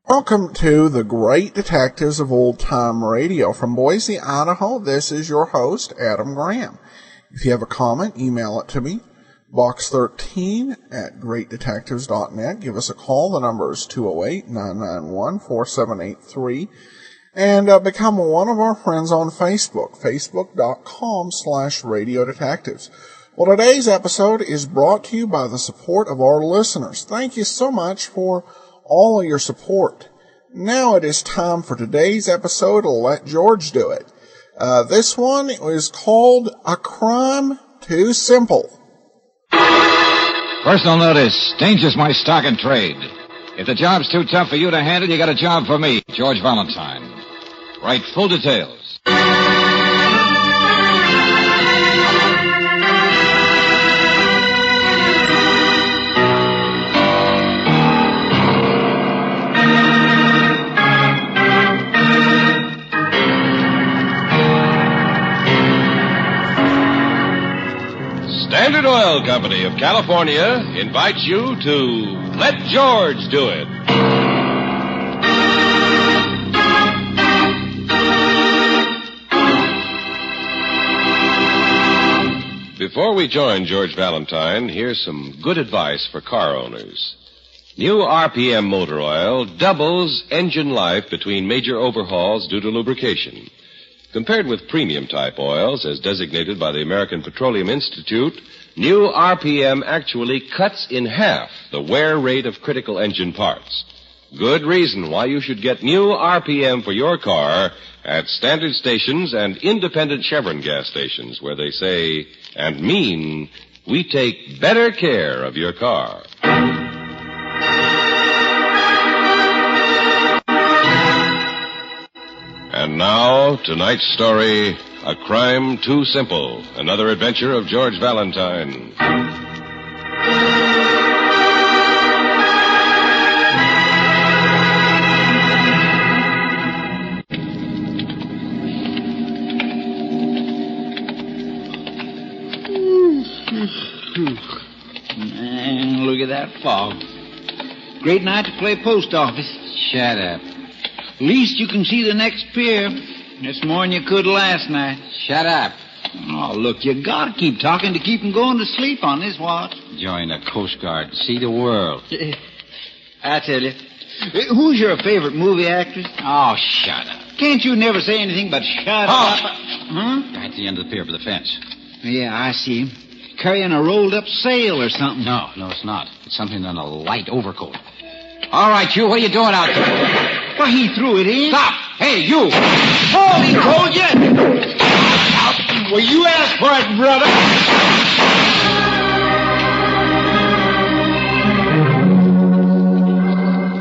Welcome to the Great Detectives of Old Time Radio. From Boise, Idaho, this is your host, Adam Graham. If you have a comment, email it to me, box13@greatdetectives.net. Give us a call. The number is 208-991-4783. And become one of our friends on Facebook, facebook.com/Radio Detectives. Well, today's episode is brought to you by the support of our listeners. Thank you so much for all of your support. Now it is time for today's episode of Let George Do It. This one is called A Crime Too Simple. Personal notice. Danger's my stock and trade. If the job's too tough for you to handle, you got a job for me, George Valentine. Write full details. Standard Oil Company of California invites you to Let George Do It. Before we join George Valentine, here's some good advice for car owners. New RPM motor oil doubles engine life between major overhauls due to lubrication. Compared with premium-type oils, as designated by the American Petroleum Institute, new RPM actually cuts in half the wear rate of critical engine parts. Good reason why you should get new RPM for your car at standard stations and independent Chevron gas stations, where they say and mean, we take better care of your car. And now, tonight's story, A Crime Too Simple, another adventure of George Valentine. Man, look at that fog. Great night to play post office. Shut up. Least you can see the next pier. That's more'n you could last night. Shut up. Oh, look, you gotta keep talking to keep 'em going to sleep on this watch. Join the Coast Guard. See the world. I tell you. Who's your favorite movie actress? Oh, shut up. Can't you never say anything but shut up? Huh? At the end of the pier for the fence. Yeah, I see him. Carrying a rolled-up sail or something. No, it's not. It's something in a light overcoat. All right, you, what are you doing out there? Why, he threw it in. Stop! Hey, you! Oh, he told you! Well, you asked for it, brother.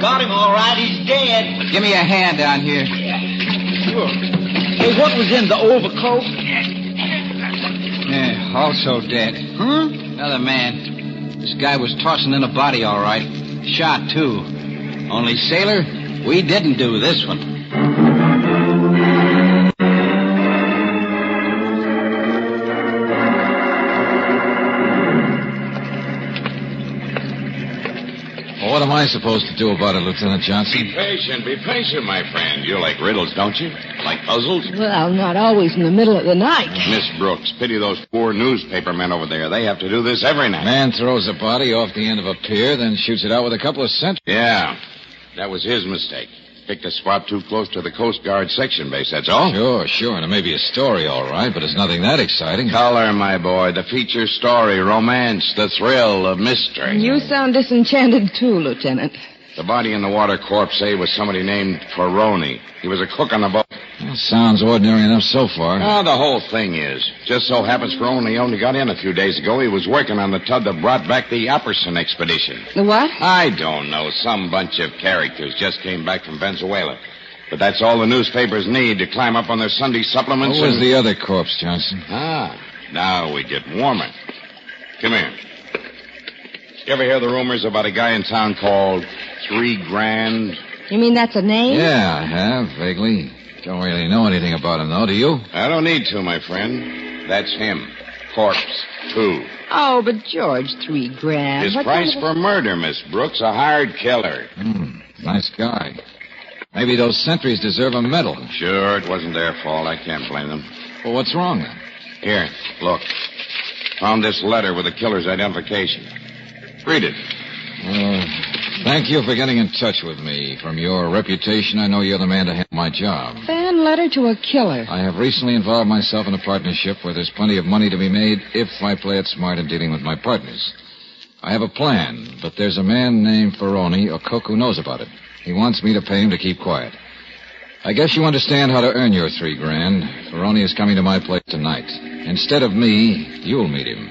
Got him all right. He's dead. Give me a hand down here. Yeah, sure. Hey, what was in the overcoat? Yeah, also dead. Huh? Another man. This guy was tossing in a body, all right. Shot, too. Only, sailor, we didn't do this one. Well, what am I supposed to do about it, Lieutenant Johnson? Be patient, my friend. You like riddles, don't you? Like puzzles? Well, not always in the middle of the night. Miss Brooks, pity those poor newspaper men over there. They have to do this every night. Man throws a body off the end of a pier, then shoots it out with a couple of sentries. Yeah, that was his mistake. Picked a spot too close to the Coast Guard section base, that's all. Sure, and it may be a story, all right, but it's nothing that exciting. Color, my boy, the feature story, romance, the thrill of mystery. You sound disenchanted, too, Lieutenant. The body in the water corpse, say, was somebody named Ferroni. He was a cook on the boat. Well, sounds ordinary enough so far. Oh, the whole thing is. Just so happens Ferroni only got in a few days ago. He was working on the tug that brought back the Apperson expedition. The what? I don't know. Some bunch of characters just came back from Venezuela. But that's all the newspapers need to climb up on their Sunday supplements. What was the other corpse, Johnson? Now we get warmer. Come here. You ever hear the rumors about a guy in town called 3 Grand? You mean that's a name? Yeah, I have, vaguely. Don't really know anything about him, though, do you? I don't need to, my friend. That's him. Corpse 2. Oh, but George, $3,000. His price for murder, Miss Brooks, a hired killer. Nice guy. Maybe those sentries deserve a medal. Sure, it wasn't their fault. I can't blame them. Well, what's wrong, then? Here, look. Found this letter with the killer's identification. Read it. Thank you for getting in touch with me. From your reputation, I know you're the man to handle my job. Fan letter to a killer. I have recently involved myself in a partnership where there's plenty of money to be made if I play it smart in dealing with my partners. I have a plan, but there's a man named Ferroni, a cook, who knows about it. He wants me to pay him to keep quiet. I guess you understand how to earn your $3,000. Ferroni is coming to my place tonight. Instead of me, you'll meet him.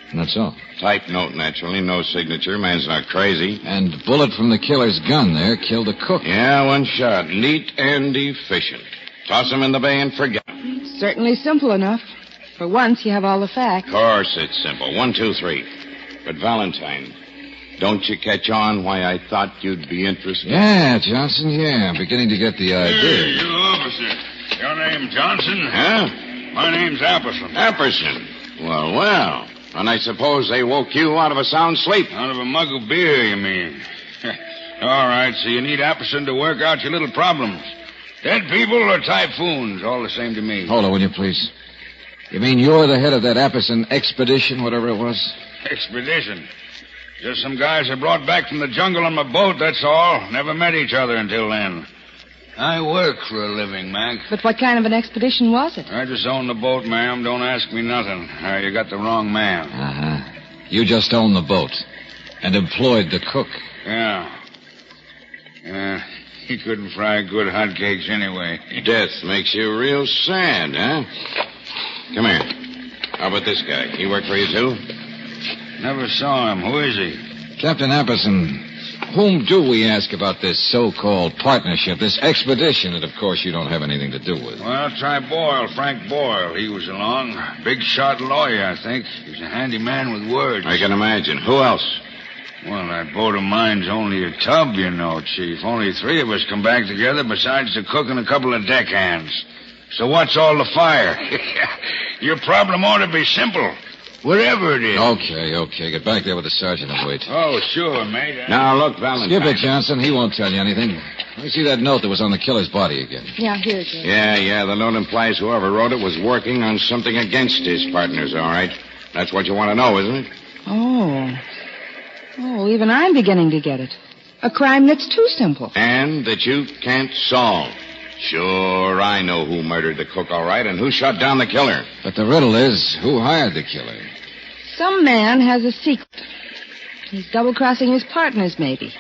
And that's all. Type note, naturally. No signature. Man's not crazy. And bullet from the killer's gun there killed the cook. Yeah, one shot. Neat and efficient. Toss him in the bay and forget. Certainly simple enough. For once, you have all the facts. Of course it's simple. 1, 2, 3. But Valentine, don't you catch on why I thought you'd be interested? Yeah, Johnson, yeah. I'm beginning to get the idea. Hey, you officer. Your name Johnson? Huh? My name's Apperson. Apperson. Well. And I suppose they woke you out of a sound sleep. Out of a mug of beer, you mean? All right, so you need Apperson to work out your little problems. Dead people or typhoons, all the same to me. Hold on, will you, please? You mean you're the head of that Apperson expedition, whatever it was? Expedition? Just some guys I brought back from the jungle on my boat, that's all. Never met each other until then. I work for a living, Mac. But what kind of an expedition was it? I just own the boat, ma'am. Don't ask me nothing. You got the wrong man. Uh-huh. You just own the boat and employed the cook. Yeah. He couldn't fry good hotcakes anyway. Death makes you real sad, huh? Come here. How about this guy? He work for you, too? Never saw him. Who is he? Captain Apperson, whom do we ask about this so-called partnership, this expedition that, of course, you don't have anything to do with? Well, try Boyle, Frank Boyle. He was along. Big shot lawyer, I think. He's a handy man with words. I can imagine. Who else? Well, that boat of mine's only a tub, you know, Chief. Only 3 of us come back together besides the cook and a couple of deckhands. So what's all the fire? Your problem ought to be simple. Whatever it is. Okay. Get back there with the sergeant and wait. Oh, sure, mate. Now, look, Valentine. Skip it, Johnson. He won't tell you anything. Let me see that note that was on the killer's body again. Yeah, here's it. Yeah. The note implies whoever wrote it was working on something against his partners, all right? That's what you want to know, isn't it? Oh, even I'm beginning to get it. A crime that's too simple. And that you can't solve. Sure, I know who murdered the cook, all right, and who shot down the killer. But the riddle is, who hired the killer? Some man has a secret. He's double-crossing his partners, maybe.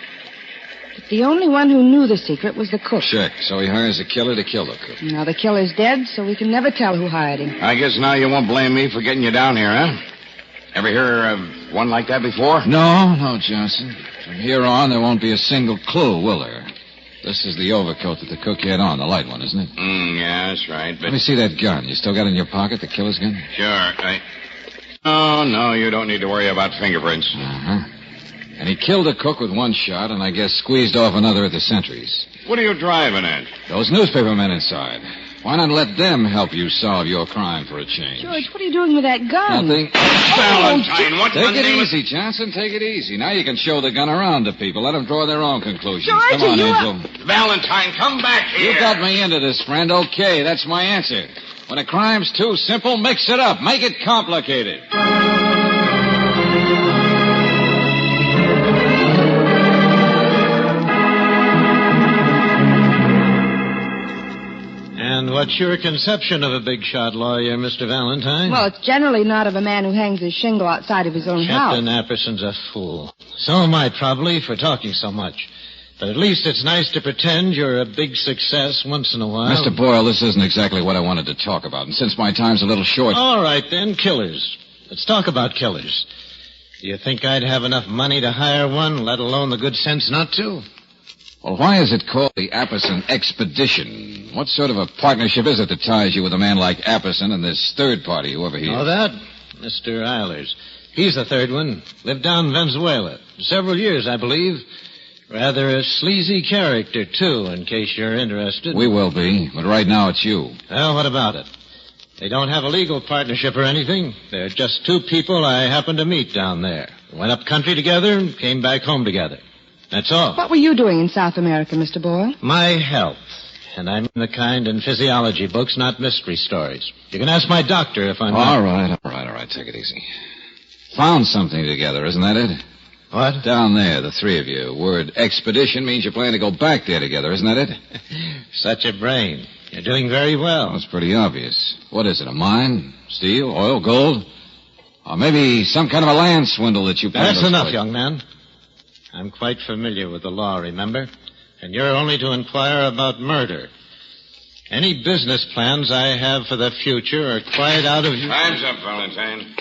But the only one who knew the secret was the cook. Check. So he hires a killer to kill the cook. Now, the killer's dead, so we can never tell who hired him. I guess now you won't blame me for getting you down here, huh? Ever hear of one like that before? No, Johnson. From here on, there won't be a single clue, will there? This is the overcoat that the cook had on, the light one, isn't it? Yeah, that's right, but... Let me see that gun. You still got it in your pocket, the killer's gun? Sure, Oh, no, you don't need to worry about fingerprints. Uh-huh. And he killed the cook with one shot, and I guess squeezed off another at the sentries. What are you driving at? Those newspaper men inside. Why not let them help you solve your crime for a change? George, what are you doing with that gun? Nothing. Valentine, what Take the it name easy, Johnson. Take it easy. Now you can show the gun around to people. Let them draw their own conclusions. George, Come on, are you Angel. Valentine, come back here. You got me into this, friend. Okay, that's my answer. When a crime's too simple, mix it up. Make it complicated. And what's your conception of a big shot lawyer, Mr. Valentine? Well, it's generally not of a man who hangs his shingle outside of his own Captain house. Apperson's a fool. So am I, probably, for talking so much. But at least it's nice to pretend you're a big success once in a while. Mr. Boyle, this isn't exactly what I wanted to talk about. And since my time's a little short... All right, then, killers. Let's talk about killers. Do you think I'd have enough money to hire one, let alone the good sense not to? Well, why is it called the Apperson Expedition? What sort of a partnership is it that ties you with a man like Apperson and this third party, whoever he is? Oh, that? Mr. Eilers. He's the third one. Lived down in Venezuela. Several years, I believe. Rather a sleazy character, too, in case you're interested. We will be, but right now it's you. Well, what about it? They don't have a legal partnership or anything. They're just two people I happened to meet down there. Went up country together and came back home together. That's all. What were you doing in South America, Mr. Boyle? My health. And I'm the kind in physiology books, not mystery stories. You can ask my doctor if I'm All right. Take it easy. Found something together, isn't that it? What? Down there, the three of you. Word expedition means you plan to go back there together, isn't that it? Such a brain. You're doing very well. That's pretty obvious. What is it, a mine? Steel? Oil? Gold? Or maybe some kind of a land swindle that you plan to That's enough, exploit. young man. I'm quite familiar with the law, remember? And you're only to inquire about murder. Any business plans I have for the future are quite out of... Time's up, Valentine.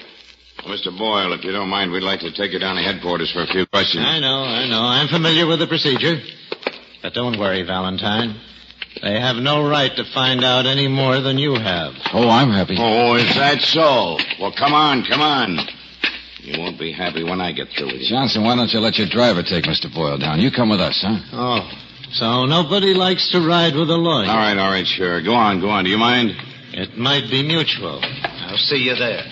Mr. Boyle, if you don't mind, we'd like to take you down to headquarters for a few questions. I know. I'm familiar with the procedure. But don't worry, Valentine. They have no right to find out any more than you have. Oh, I'm happy. Oh, is that so? Well, come on. You won't be happy when I get through with you. Johnson, why don't you let your driver take Mr. Boyle down? You come with us, huh? Oh, so nobody likes to ride with a lawyer. All right, sure. Go on. Do you mind? It might be mutual. I'll see you there.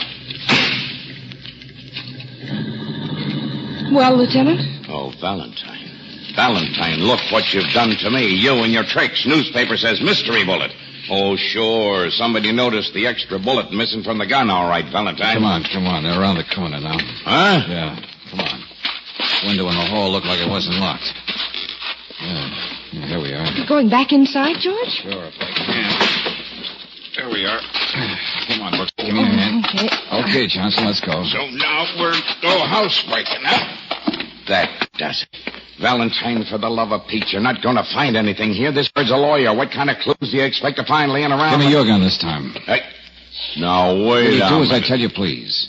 Well, Lieutenant? Oh, Valentine, look what you've done to me. You and your tricks. Newspaper says mystery bullet. Oh, sure. Somebody noticed the extra bullet missing from the gun, all right, Valentine. Come on. They're around the corner now. Huh? Yeah, come on. Window in the hall looked like it wasn't locked. Yeah, here we are. You going back inside, George? Sure, if I can. There we are. Come on, Brooks. Give me your hand. Okay. Okay, Johnson, let's go. So now we're housebreaking, huh? That does it. Valentine, for the love of Pete, you're not going to find anything here. This bird's a lawyer. What kind of clues do you expect to find laying around? Give me your gun this time. Hey. Now, wait Will a you do as I minute. tell you, please?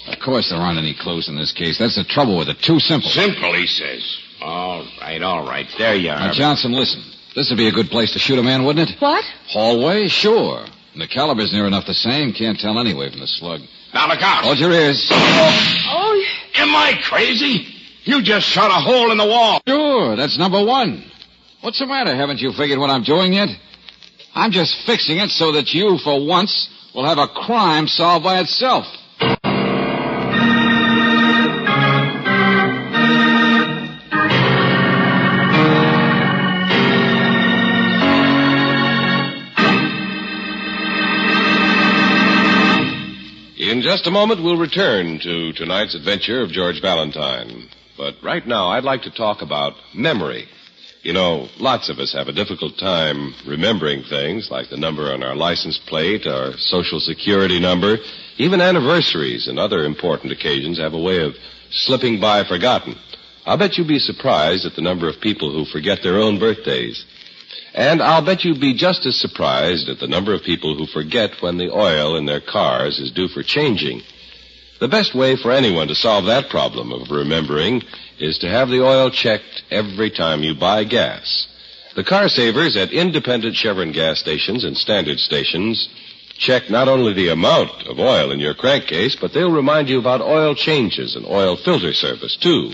Of course there aren't any clues in this case. That's the trouble with it. Too simple. Simple, he says. All right. There you are. Now, Johnson, listen. This would be a good place to shoot a man, wouldn't it? What? Hallway? Sure. And the caliber's near enough the same. Can't tell anyway from the slug. Now, look out. Hold your ears. Oh, Am I crazy? You just shot a hole in the wall. Sure, that's number one. What's the matter? Haven't you figured what I'm doing yet? I'm just fixing it so that you, for once, will have a crime solved by itself. In just a moment, we'll return to tonight's adventure of George Valentine. But right now, I'd like to talk about memory. You know, lots of us have a difficult time remembering things like the number on our license plate, our social security number. Even anniversaries and other important occasions have a way of slipping by forgotten. I'll bet you'd be surprised at the number of people who forget their own birthdays. And I'll bet you'd be just as surprised at the number of people who forget when the oil in their cars is due for changing. The best way for anyone to solve that problem of remembering is to have the oil checked every time you buy gas. The car savers at independent Chevron gas stations and standard stations check not only the amount of oil in your crankcase, but they'll remind you about oil changes and oil filter service, too.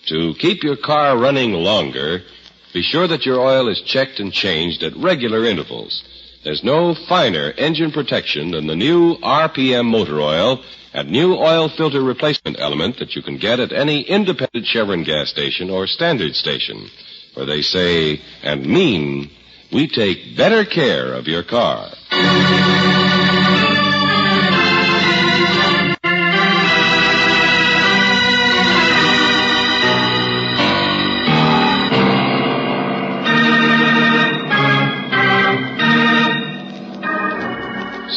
To keep your car running longer, be sure that your oil is checked and changed at regular intervals. There's no finer engine protection than the new RPM motor oil and new oil filter replacement element that you can get at any independent Chevron gas station or standard station, where they say and mean, we take better care of your car.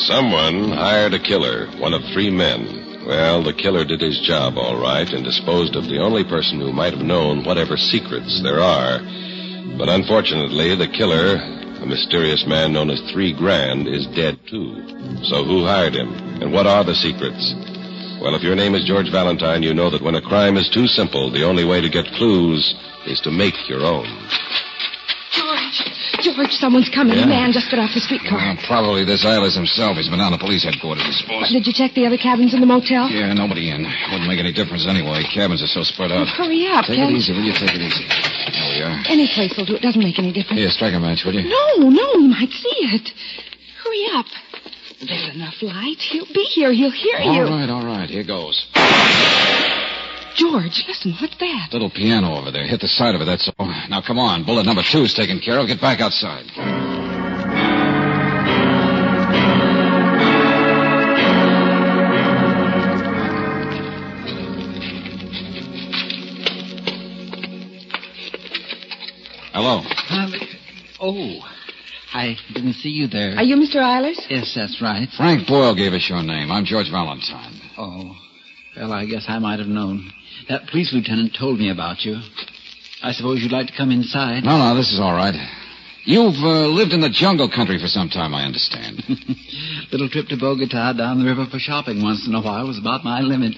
Someone hired a killer, one of 3 men. Well, the killer did his job all right and disposed of the only person who might have known whatever secrets there are. But unfortunately, the killer, a mysterious man known as 3 Grand, is dead too. So who hired him? And what are the secrets? Well, if your name is George Valentine, you know that when a crime is too simple, the only way to get clues is to make your own. George, someone's coming. Yeah? A man just got off the streetcar. Probably this Eilers himself. He's been down to police headquarters, I suppose. Did you check the other cabins in the motel? Yeah, nobody in. Wouldn't make any difference anyway. Cabins are so spread out. Hurry up, Take it easy, will you? Take it easy. There we are. Any place will do. It doesn't make any difference. Here, strike a match, will you? No, we might see it. Hurry up. There's enough light. He'll be here. He'll hear you. All right. Here goes. George, listen, what's that? Little piano over there. Hit the side of it, that's all. Now, come on. Bullet number 2's taken care of. Get back outside. Hello. I didn't see you there. Are you Mr. Eilers? Yes, that's right. Frank Boyle gave us your name. I'm George Valentine. Oh, well, I guess I might have known. That police lieutenant told me about you. I suppose you'd like to come inside. No, this is all right. You've lived in the jungle country for some time, I understand. Little trip to Bogota down the river for shopping once in a while was about my limit.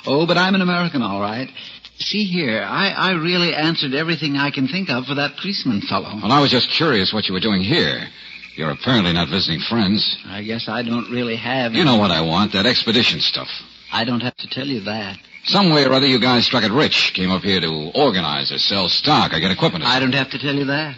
Oh, but I'm an American, all right. See here, I really answered everything I can think of for that policeman fellow. Well, I was just curious what you were doing here. You're apparently not visiting friends. I guess I don't really have... You know what I want, that expedition stuff. I don't have to tell you that. Some way or other, you guys struck it rich. Came up here to organize or sell stock or get equipment. I don't have to tell you that.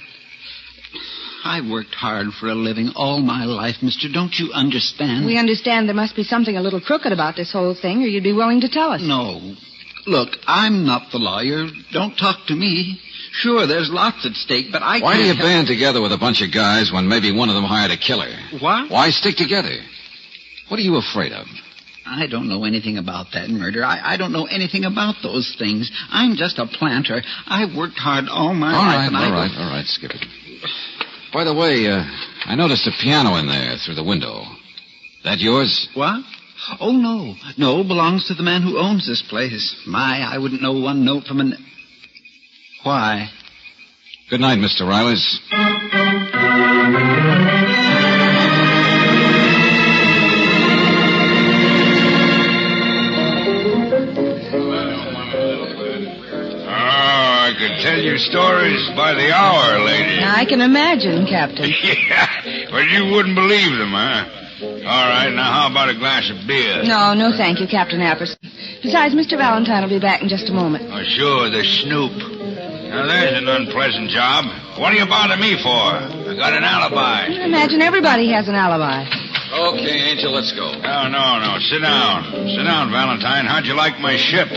I worked hard for a living all my life, mister. Don't you understand? We understand there must be something a little crooked about this whole thing, or you'd be willing to tell us. No. Look, I'm not the lawyer. Don't talk to me. Sure, there's lots at stake, but I can't... Why do you band together with a bunch of guys when maybe one of them hired a killer? What? Why stick together? What are you afraid of? I don't know anything about that murder. I don't know anything about those things. I'm just a planter. I've worked hard all my life. All right, skip it. By the way, I noticed a piano in there through the window. That yours? What? Oh, no. No, belongs to the man who owns this place. I wouldn't know one note from an... Why? Good night, Mr. Eilers. I could tell you stories by the hour, lady. I can imagine, Captain. Yeah, but you wouldn't believe them, huh? All right, now how about a glass of beer? No, thank you, Captain Apperson. Besides, Mr. Valentine will be back in just a moment. Oh, sure, the snoop. Now, there's an unpleasant job. What are you bothering me for? I got an alibi. I imagine everybody has an alibi. Okay, Angel, let's go. No. Sit down. Sit down, Valentine. How'd you like my ship?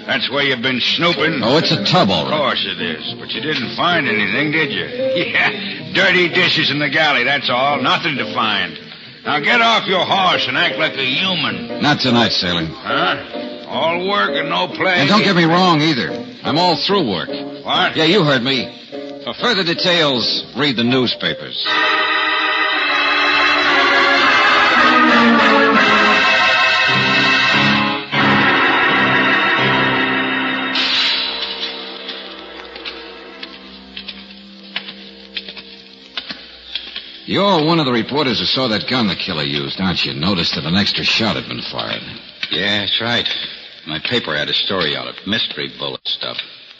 That's where you've been snooping. Oh, it's a tub, all Of right. course it is. But you didn't find anything, did you? Yeah, dirty dishes in the galley, that's all. Nothing to find. Now get off your horse and act like a human. Not tonight, Sailor. Huh? All work and no play. And don't get me wrong, either. I'm all through work. What? Yeah, you heard me. For further details, read the newspapers. You're one of the reporters who saw that gun the killer used, aren't you? Noticed that an extra shot had been fired. Yeah, that's right. My paper had a story on it. Mystery bullet stuff.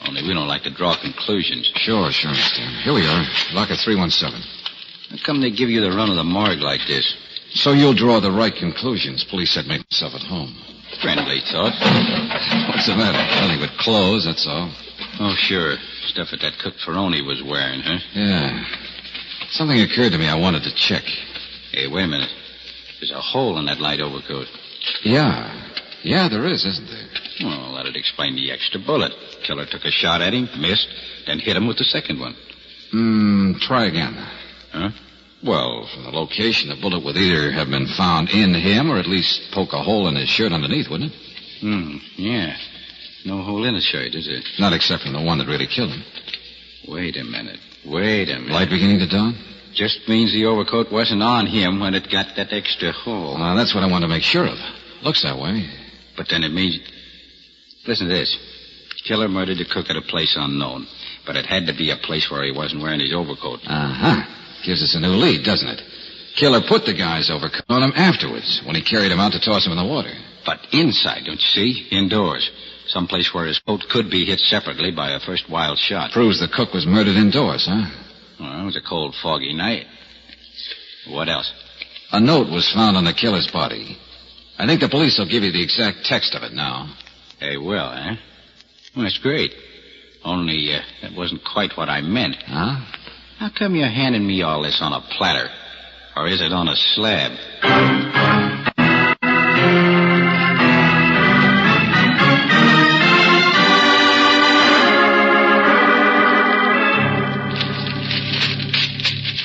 Only we don't like to draw conclusions. Sure, mister. Here we are. Locker 317. How come they give you the run of the morgue like this? So you'll draw the right conclusions. Police said make himself at home. Friendly thought. What's the matter? Nothing but clothes, that's all. Oh, sure. Stuff that cook Ferroni was wearing, huh? Yeah. Something occurred to me I wanted to check. Hey, wait a minute. There's a hole in that light overcoat. Yeah. Yeah, there is, isn't there? Well, that'd explain the extra bullet. Killer took a shot at him, missed, then hit him with the second one. Try again. Huh? Well, from the location, the bullet would either have been found in him or at least poke a hole in his shirt underneath, wouldn't it? Yeah. No hole in his shirt, is there? Not except from the one that really killed him. Wait a minute. Light beginning to dawn? Just means the overcoat wasn't on him when it got that extra hole. Well, that's what I wanted to make sure of. Looks that way. But then it means... Listen to this. Killer murdered the cook at a place unknown. But it had to be a place where he wasn't wearing his overcoat. Uh-huh. Gives us a new lead, doesn't it? Killer put the guy's overcoat on him afterwards, when he carried him out to toss him in the water. But inside, don't you see? Indoors. Someplace where his coat could be hit separately by a first wild shot. Proves the cook was murdered indoors, huh? Well, it was a cold, foggy night. What else? A note was found on the killer's body. I think the police will give you the exact text of it now. They will, eh? Well, that's great. Only, it wasn't quite what I meant. Huh? How come you're handing me all this on a platter? Or is it on a slab?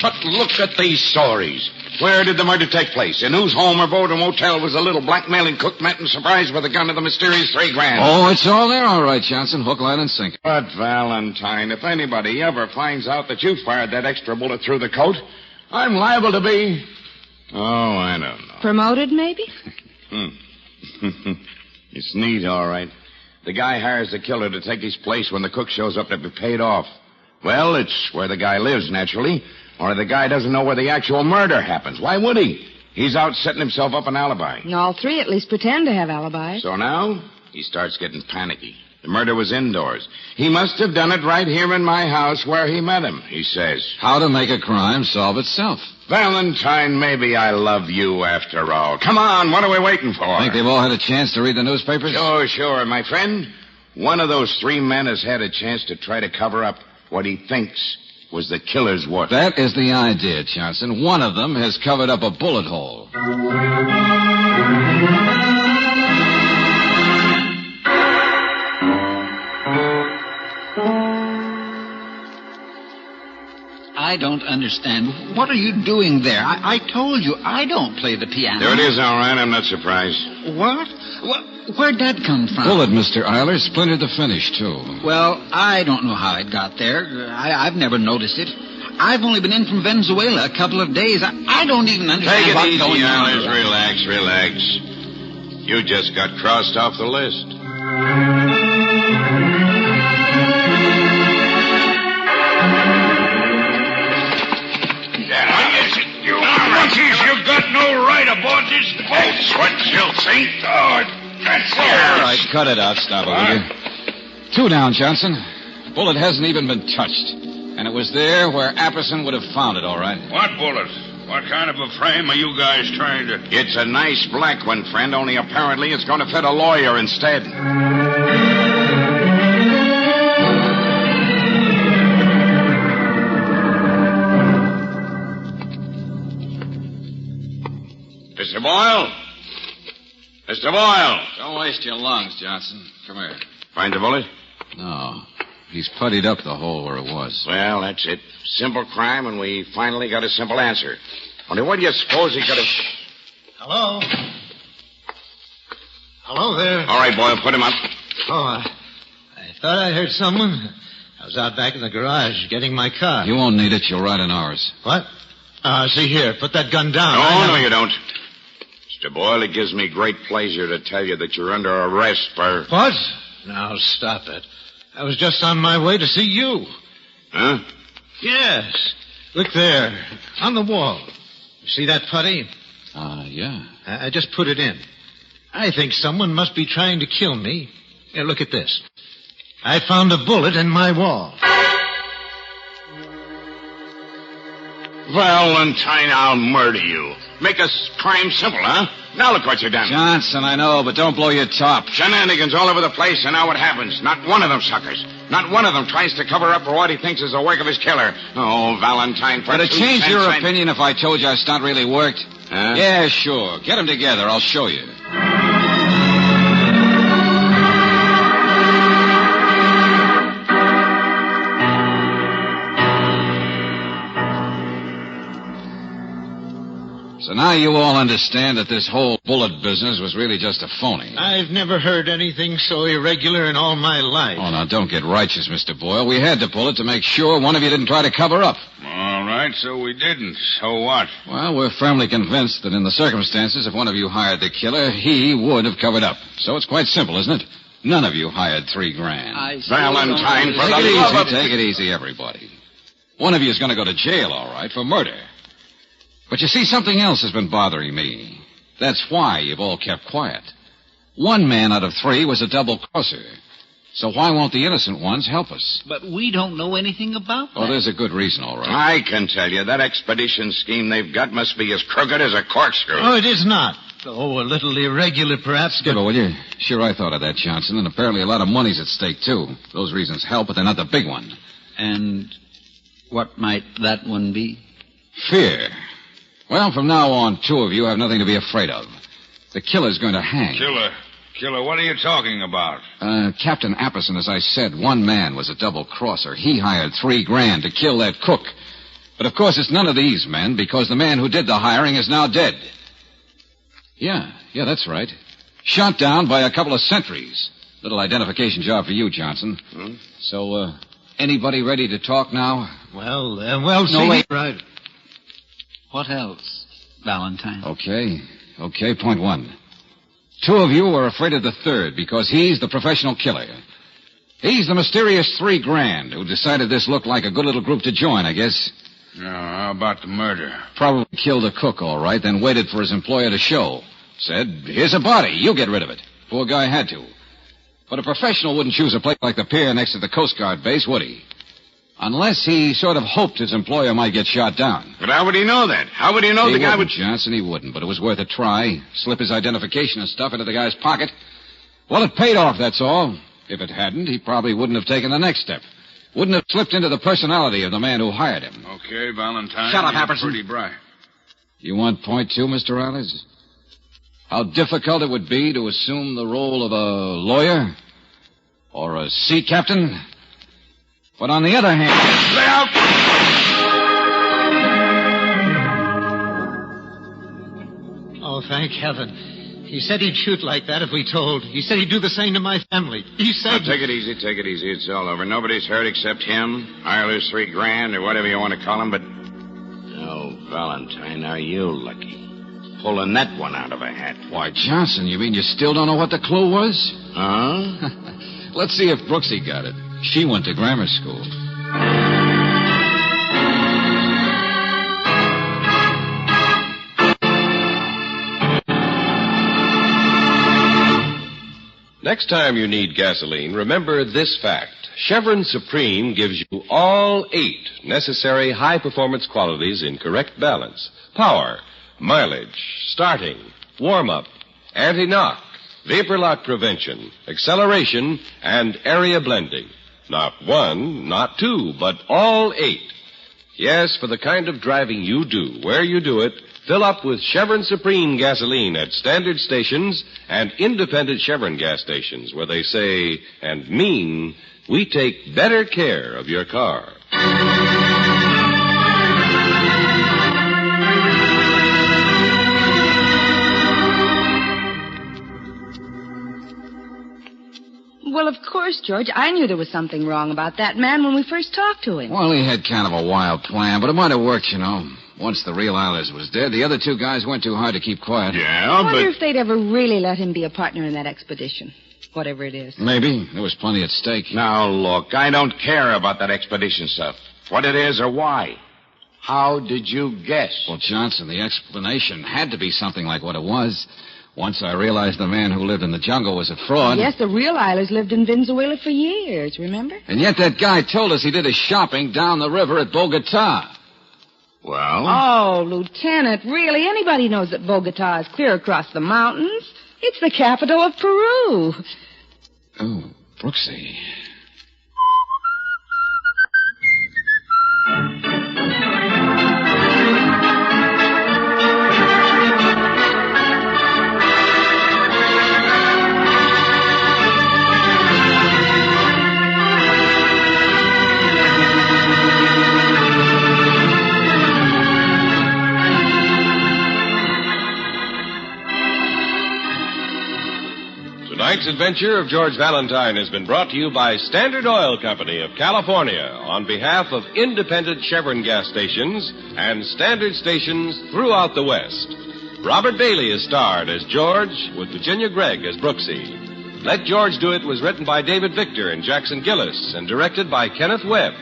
But look at these stories. Where did the murder take place? In whose home or boat or motel was the little blackmailing cook met and surprised with the gun of the mysterious $3,000? Oh, it's all there, all right, Johnson. Hook, line, and sinker. But, Valentine, if anybody ever finds out that you fired that extra bullet through the coat, I'm liable to be... Oh, I don't know. Promoted, maybe? It's neat, all right. The guy hires the killer to take his place when the cook shows up to be paid off. Well, it's where the guy lives, naturally. Or the guy doesn't know where the actual murder happens. Why would he? He's out setting himself up an alibi. And all three at least pretend to have alibis. So now, he starts getting panicky. The murder was indoors. He must have done it right here in my house where he met him, he says. How to make a crime solve itself. Valentine, maybe I love you after all. Come on, what are we waiting for? Think they've all had a chance to read the newspapers? Sure, my friend. One of those three men has had a chance to try to cover up what he thinks was the killer's work. That is the idea, Johnson. One of them has covered up a bullet hole. I don't understand. What are you doing there? I told you, I don't play the piano. There it is, all right. I'm not surprised. What? Where'd that come from? Bullet, Mr. Eiler. Splintered the finish, too. Well, I don't know how it got there. I've never noticed it. I've only been in from Venezuela a couple of days. I don't even understand Take it what's easy, going on. Eilers. Relax. You just got crossed off the list. You've got no right aboard this boat. That's what you'll think. Oh, that's All right, cut it out. Stop it, will you? Two down, Johnson. The bullet hasn't even been touched. And it was there where Apperson would have found it, all right. What bullet? What kind of a frame are you guys trying to... It's a nice black one, friend, only apparently it's going to fit a lawyer instead. Mr. Boyle? Mr. Boyle! Don't waste your lungs, Johnson. Come here. Find the bullet? No. He's puttied up the hole where it was. Well, that's it. Simple crime, and we finally got a simple answer. Only what do you suppose he could have... Hello? Hello there. All right, Boyle, put him up. Oh, I thought I heard someone. I was out back in the garage getting my car. You won't need it. You'll ride in ours. What? See here. Put that gun down. No, you don't. Mr. Boyle, it gives me great pleasure to tell you that you're under arrest for... What? Now, stop it. I was just on my way to see you. Huh? Yes. Look there. On the wall. You see that putty? Yeah. I just put it in. I think someone must be trying to kill me. Here, look at this. I found a bullet in my wall. Valentine, I'll murder you. Make a crime simple, huh? Now look what you've done. Johnson, I know, but don't blow your top. Shenanigans all over the place, and now what happens? Not one of them suckers. Not one of them tries to cover up for what he thinks is the work of his killer. Oh, Valentine, for Would it 2 change cents, your opinion if I told you our stunt really worked? Huh? Yeah, sure. Get them together. I'll show you. So now you all understand that this whole bullet business was really just a phony. I've never heard anything so irregular in all my life. Oh, now don't get righteous, Mr. Boyle. We had to pull it to make sure one of you didn't try to cover up. All right, so we didn't. So what? Well, we're firmly convinced that in the circumstances, if one of you hired the killer, he would have covered up. So it's quite simple, isn't it? None of you hired $3,000. Valentine, for Take the it love easy. of... Take it easy, everybody. One of you is going to go to jail, all right, for murder. But you see, something else has been bothering me. That's why you've all kept quiet. One man out of 3 was a double-crosser. So why won't the innocent ones help us? But we don't know anything about that. Oh, there's a good reason, all right. I can tell you, that expedition scheme they've got must be as crooked as a corkscrew. Oh, it is not. Oh, a little irregular, perhaps. Skipper, will you? Sure, I thought of that, Johnson, and apparently a lot of money's at stake, too. Those reasons help, but they're not the big one. And what might that one be? Fear. Well, from now on, 2 of you have nothing to be afraid of. The killer's going to hang. Killer, what are you talking about? Captain Apperson, as I said, one man was a double-crosser. He hired $3,000 to kill that cook. But, of course, it's none of these men, because the man who did the hiring is now dead. Yeah, that's right. Shot down by a couple of sentries. Little identification job for you, Johnson. So, anybody ready to talk now? Well, No, see... wait. Right. What else, Valentine? Okay, point 1. 2 of you are afraid of the third because he's the professional killer. He's the mysterious $3,000 who decided this looked like a good little group to join, I guess. How about the murder? Probably killed the cook, all right, then waited for his employer to show. Said, here's a body, you get rid of it. Poor guy had to. But a professional wouldn't choose a place like the pier next to the Coast Guard base, would he? Unless he sort of hoped his employer might get shot down. But how would he know that? How would he know the guy would... Johnson, he wouldn't, but it was worth a try. Slip his identification and stuff into the guy's pocket. Well, it paid off, that's all. If it hadn't, he probably wouldn't have taken the next step. Wouldn't have slipped into the personality of the man who hired him. Okay, Valentine. Shut up, Apperson. Pretty bright. You want point 2, Mr. Riley? How difficult it would be to assume the role of a lawyer? Or a sea captain? But on the other hand... Lay out! Oh, thank heaven. He said he'd shoot like that if we told. He said he'd do the same to my family. He said... Now, take it easy. It's all over. Nobody's hurt except him. I lose $3,000 or whatever you want to call him, but... Oh, Valentine, are you lucky? Pulling that one out of a hat. Why, Johnson, you mean you still don't know what the clue was? Huh? Let's see if Brooksy got it. She went to grammar school. Next time you need gasoline, remember this fact. Chevron Supreme gives you all 8 necessary high-performance qualities in correct balance. Power, mileage, starting, warm-up, anti-knock, vapor lock prevention, acceleration, and area blending. Not 1, not 2, but all 8. Yes, for the kind of driving you do, where you do it, fill up with Chevron Supreme gasoline at standard stations and independent Chevron gas stations, where they say and mean, we take better care of your car. Well, of course, George. I knew there was something wrong about that man when we first talked to him. Well, he had kind of a wild plan, but it might have worked, you know. Once the real Islas was dead, the other 2 guys went too hard to keep quiet. Yeah, I wonder if they'd ever really let him be a partner in that expedition, whatever it is. Maybe. There was plenty at stake. Now, look, I don't care about that expedition stuff. What it is or why. How did you guess? Well, Johnson, the explanation had to be something like what it was. Once I realized the man who lived in the jungle was a fraud. Yes, the real Islas lived in Venezuela for years, remember? And yet that guy told us he did his shopping down the river at Bogota. Well? Oh, Lieutenant, really? Anybody knows that Bogota is clear across the mountains. It's the capital of Peru. Oh, Brooksy. Tonight's adventure of George Valentine has been brought to you by Standard Oil Company of California on behalf of independent Chevron gas stations and standard stations throughout the West. Robert Bailey is starred as George, with Virginia Gregg as Brooksy. Let George Do It was written by David Victor and Jackson Gillis and directed by Kenneth Webb.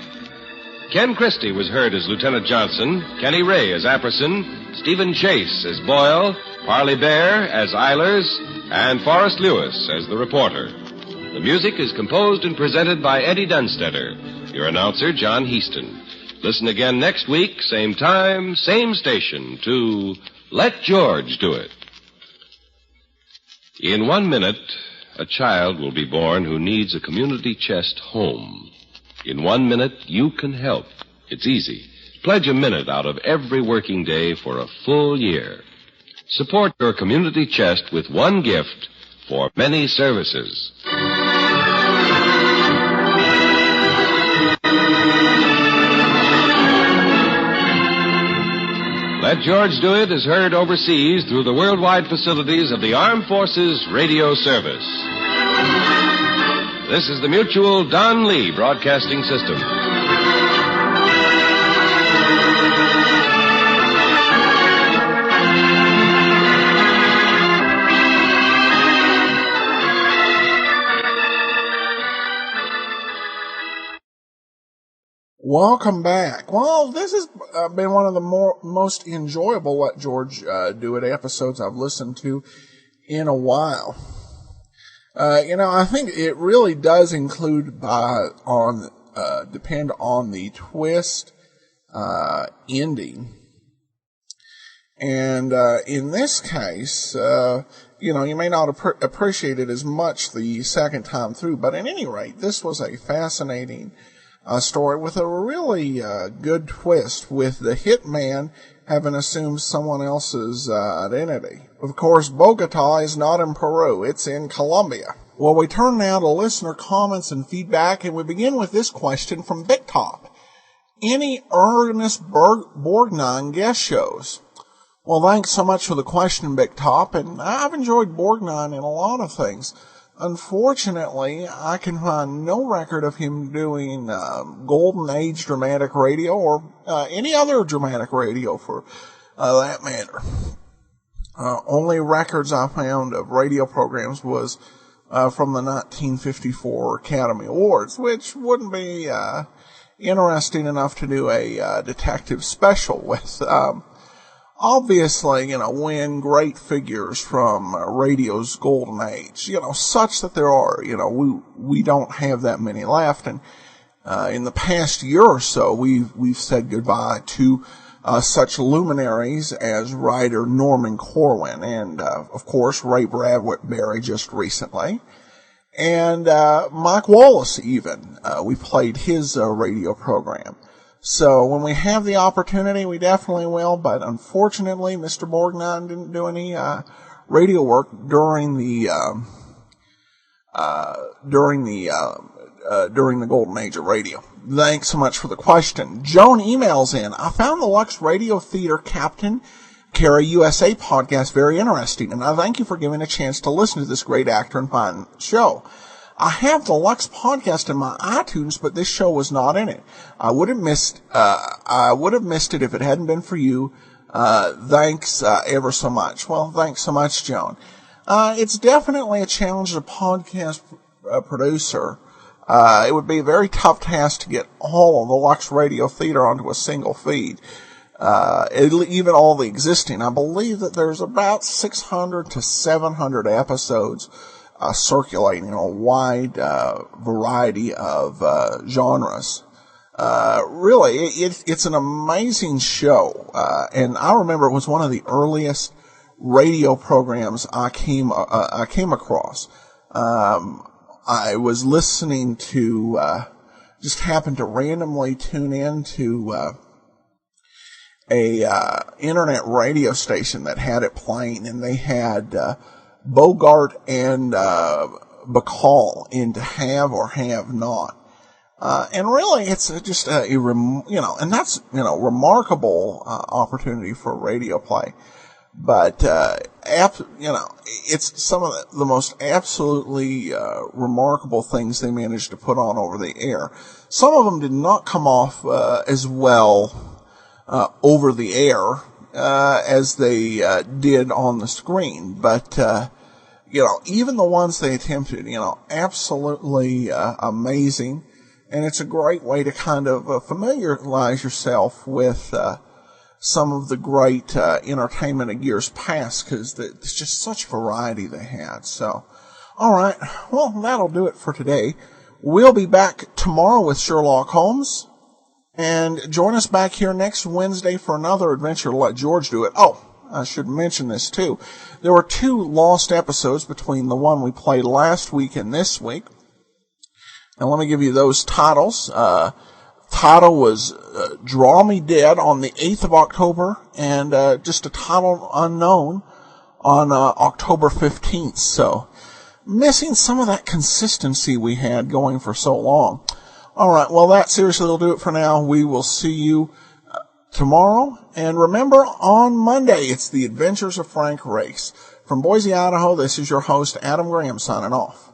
Ken Christie was heard as Lieutenant Johnson, Kenny Ray as Apperson, Stephen Chase as Boyle, Parley Bear as Eilers, and Forrest Lewis as the reporter. The music is composed and presented by Eddie Dunstetter. Your announcer, John Heaston. Listen again next week, same time, same station, to Let George Do It. In 1 minute, a child will be born who needs a community chest home. In 1 minute, you can help. It's easy. Pledge a minute out of every working day for a full year. Support your community chest with one gift for many services. Let George Do It is heard overseas through the worldwide facilities of the Armed Forces Radio Service. This is the Mutual Don Lee Broadcasting System. Welcome back. Well, this has been one of the most enjoyable Let George Do It episodes I've listened to in a while. I think it really does depend on the twist ending. And in this case, you may not appreciate it as much the second time through, but at any rate, this was a fascinating story with a really good twist, with the hitman having assumed someone else's identity. Of course, Bogota is not in Peru, it's in Colombia. Well, we turn now to listener comments and feedback, and we begin with this question from Big Top. Any Ernest Borgnine guest shows? Well, thanks so much for the question, Big Top, and I've enjoyed Borgnine in a lot of things. Unfortunately, I can find no record of him doing Golden Age dramatic radio or any other dramatic radio for that matter. Only records I found of radio programs was from the 1954 Academy Awards, which wouldn't be interesting enough to do a detective special with. Obviously, win great figures from radio's golden age, such that there are, we don't have that many left. And, in the past year or so, we've said goodbye to, such luminaries as writer Norman Corwin and, of course, Ray Bradbury just recently. And, Mike Wallace even, we played his, radio program. So when we have the opportunity, we definitely will. But unfortunately, Mr. Borgnine didn't do any radio work during the golden age of radio. Thanks so much for the question. Joan emails in. I found the Lux Radio Theater Captain Cara USA podcast very interesting, and I thank you for giving a chance to listen to this great actor and fine show. I have the Lux podcast in my iTunes, but this show was not in it. I would have missed it if it hadn't been for you. Thanks, ever so much. Well, thanks so much, Joan. It's definitely a challenge as a podcast producer. It would be a very tough task to get all of the Lux Radio Theater onto a single feed. Even all the existing. I believe that there's about 600 to 700 episodes circulating a wide variety of genres. Really, it's an amazing show, and I remember it was one of the earliest radio programs I came across. I was listening to, just happened to randomly tune in to a internet radio station that had it playing, and they had Bogart and Bacall in To Have or Have Not. And really, it's just and that's, remarkable opportunity for radio play. But, it's some of the most absolutely remarkable things they managed to put on over the air. Some of them did not come off as well over the air as they did on the screen. But, even the ones they attempted, absolutely amazing. And it's a great way to kind of familiarize yourself with some of the great entertainment of years past, because there's just such variety they had. So, all right, well, that'll do it for today. We'll be back tomorrow with Sherlock Holmes, and join us back here next Wednesday for another adventure. Let George do it. Oh, I should mention this too. There were 2 lost episodes between the one we played last week and this week. And let me give you those titles. Title was Draw Me Dead on the 8th of October, and just a title unknown on October 15th. So, missing some of that consistency we had going for so long. All right, well, that seriously will do it for now. We will see you tomorrow. And remember, on Monday, it's the Adventures of Frank Race. From Boise, Idaho, this is your host, Adam Graham, signing off.